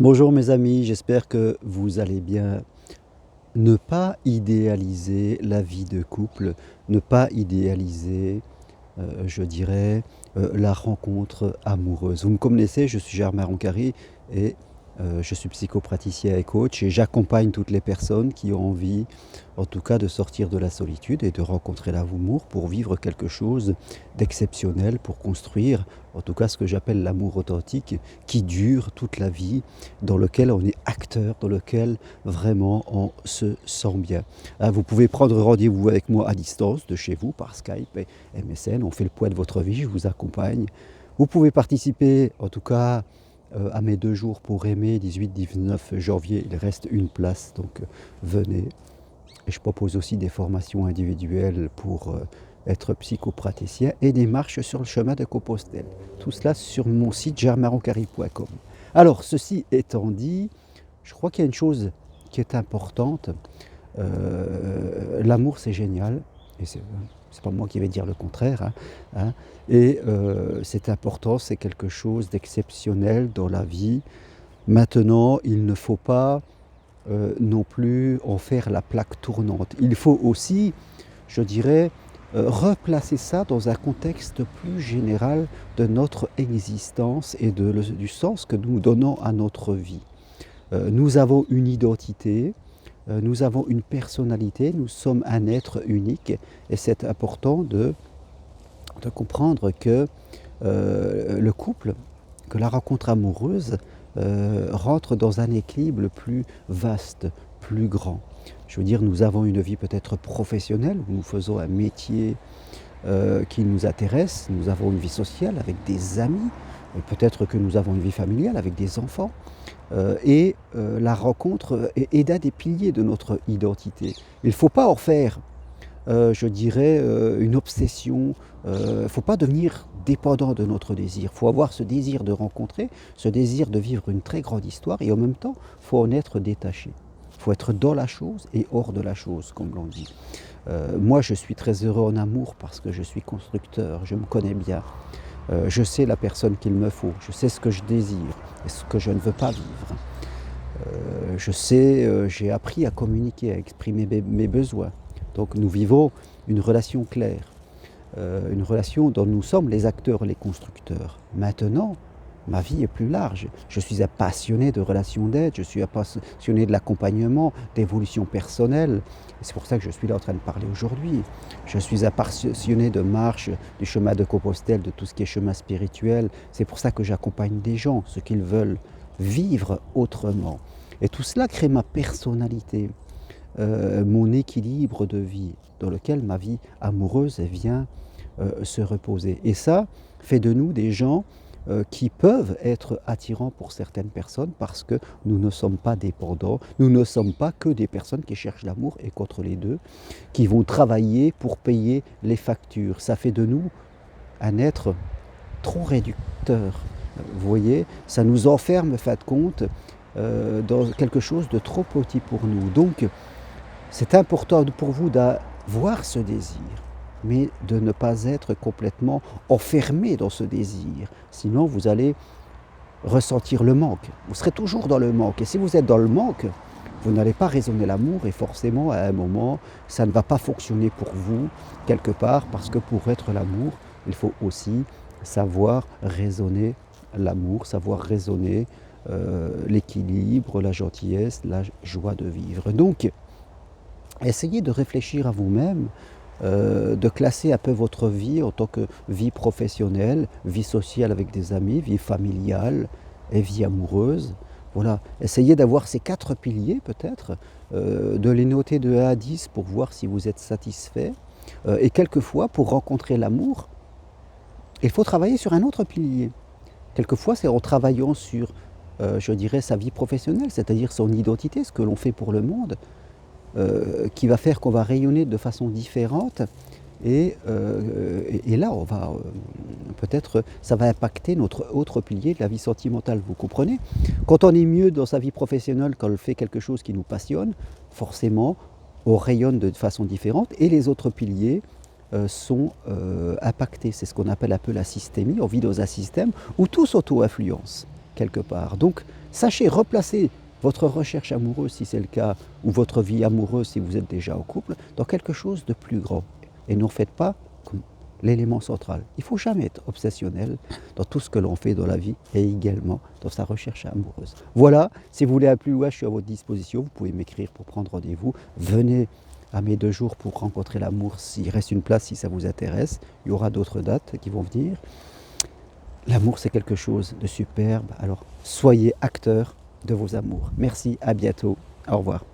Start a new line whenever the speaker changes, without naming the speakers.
Bonjour mes amis, j'espère que vous allez bien. Ne pas idéaliser la vie de couple, ne pas idéaliser, je dirais, la rencontre amoureuse. Vous me connaissez, je suis Germain Roncary et je suis psychopraticien et coach et j'accompagne toutes les personnes qui ont envie, en tout cas, de sortir de la solitude et de rencontrer l'amour pour vivre quelque chose d'exceptionnel, pour construire, en tout cas, ce que j'appelle l'amour authentique qui dure toute la vie, dans lequel on est acteur, dans lequel vraiment on se sent bien. Vous pouvez prendre rendez-vous avec moi à distance de chez vous par Skype et MSN, on fait le point de votre vie, je vous accompagne. Vous pouvez participer en tout cas à mes 2 jours pour aimer, 18-19 janvier, il reste une place, donc venez. Et je propose aussi des formations individuelles pour être psychopraticien et des marches sur le chemin de Compostelle. Tout cela sur mon site germaroncary.com. Alors, ceci étant dit, je crois qu'il y a une chose qui est importante. L'amour, c'est génial. Et c'est pas moi qui vais dire le contraire. Et c'est important, c'est quelque chose d'exceptionnel dans la vie. Maintenant, il ne faut pas non plus en faire la plaque tournante. Il faut aussi, je dirais, replacer ça dans un contexte plus général de notre existence et du sens que nous donnons à notre vie. Nous avons une identité, nous avons une personnalité, nous sommes un être unique et c'est important de comprendre que le couple, que la rencontre amoureuse rentre dans un équilibre plus vaste, plus grand. Je veux dire, nous avons une vie peut-être professionnelle, où nous faisons un métier qui nous intéresse, nous avons une vie sociale avec des amis, peut-être que nous avons une vie familiale avec des enfants, et la rencontre est un des piliers de notre identité. Il ne faut pas en faire, je dirais, une obsession. Il ne faut pas devenir dépendant de notre désir. Il faut avoir ce désir de rencontrer, ce désir de vivre une très grande histoire et en même temps, il faut en être détaché. Il faut être dans la chose et hors de la chose, comme l'on dit. Moi, je suis très heureux en amour parce que je suis constructeur, je me connais bien. Je sais la personne qu'il me faut, je sais ce que je désire et ce que je ne veux pas vivre. Je sais, j'ai appris à communiquer, à exprimer mes besoins. Donc nous vivons une relation claire, une relation dont nous sommes les acteurs, les constructeurs. Maintenant, ma vie est plus large. Je suis un passionné de relations d'aide, je suis un passionné de l'accompagnement, d'évolution personnelle. C'est pour ça que je suis là en train de parler aujourd'hui. Je suis un passionné de marche, du chemin de Compostelle, de tout ce qui est chemin spirituel. C'est pour ça que j'accompagne des gens, ceux qu'ils veulent vivre autrement. Et tout cela crée ma personnalité, mon équilibre de vie, dans lequel ma vie amoureuse vient se reposer. Et ça fait de nous des gens qui peuvent être attirants pour certaines personnes parce que nous ne sommes pas dépendants, nous ne sommes pas que des personnes qui cherchent l'amour et qu'entre les deux, qui vont travailler pour payer les factures. Ça fait de nous un être trop réducteur. Vous voyez, ça nous enferme, fin de compte, dans quelque chose de trop petit pour nous. Donc, c'est important pour vous d'avoir ce désir, mais de ne pas être complètement enfermé dans ce désir. Sinon, vous allez ressentir le manque. Vous serez toujours dans le manque. Et si vous êtes dans le manque, vous n'allez pas raisonner l'amour et forcément, à un moment, ça ne va pas fonctionner pour vous, quelque part, parce que pour être l'amour, il faut aussi savoir raisonner l'amour, savoir raisonner l'équilibre, la gentillesse, la joie de vivre. Donc, essayez de réfléchir à vous-même, de classer un peu votre vie en tant que vie professionnelle, vie sociale avec des amis, vie familiale et vie amoureuse. Voilà, essayez d'avoir ces 4 piliers peut-être, de les noter de 1 à 10 pour voir si vous êtes satisfait. Et quelquefois, pour rencontrer l'amour, il faut travailler sur un autre pilier. Quelquefois, c'est en travaillant sur, je dirais, sa vie professionnelle, c'est-à-dire son identité, ce que l'on fait pour le monde, qui va faire qu'on va rayonner de façon différente et là on va peut-être ça va impacter notre autre pilier de la vie sentimentale, vous comprenez? Quand on est mieux dans sa vie professionnelle, quand on fait quelque chose qui nous passionne, forcément on rayonne de façon différente et les autres piliers sont impactés. C'est ce qu'on appelle un peu la systémie. On vit dans un système où tout s'auto-influence quelque part. Donc Sachez replacer votre recherche amoureuse, si c'est le cas, ou votre vie amoureuse, si vous êtes déjà au couple, dans quelque chose de plus grand. Et n'en faites pas comme l'élément central. Il ne faut jamais être obsessionnel dans tout ce que l'on fait dans la vie et également dans sa recherche amoureuse. Voilà, si vous voulez aller plus loin, je suis à votre disposition. Vous pouvez m'écrire pour prendre rendez-vous. Venez à mes 2 jours pour rencontrer l'amour, s'il reste une place, si ça vous intéresse. Il y aura d'autres dates qui vont venir. L'amour, c'est quelque chose de superbe. Alors, soyez acteurs de vos amours. Merci, à bientôt. Au revoir.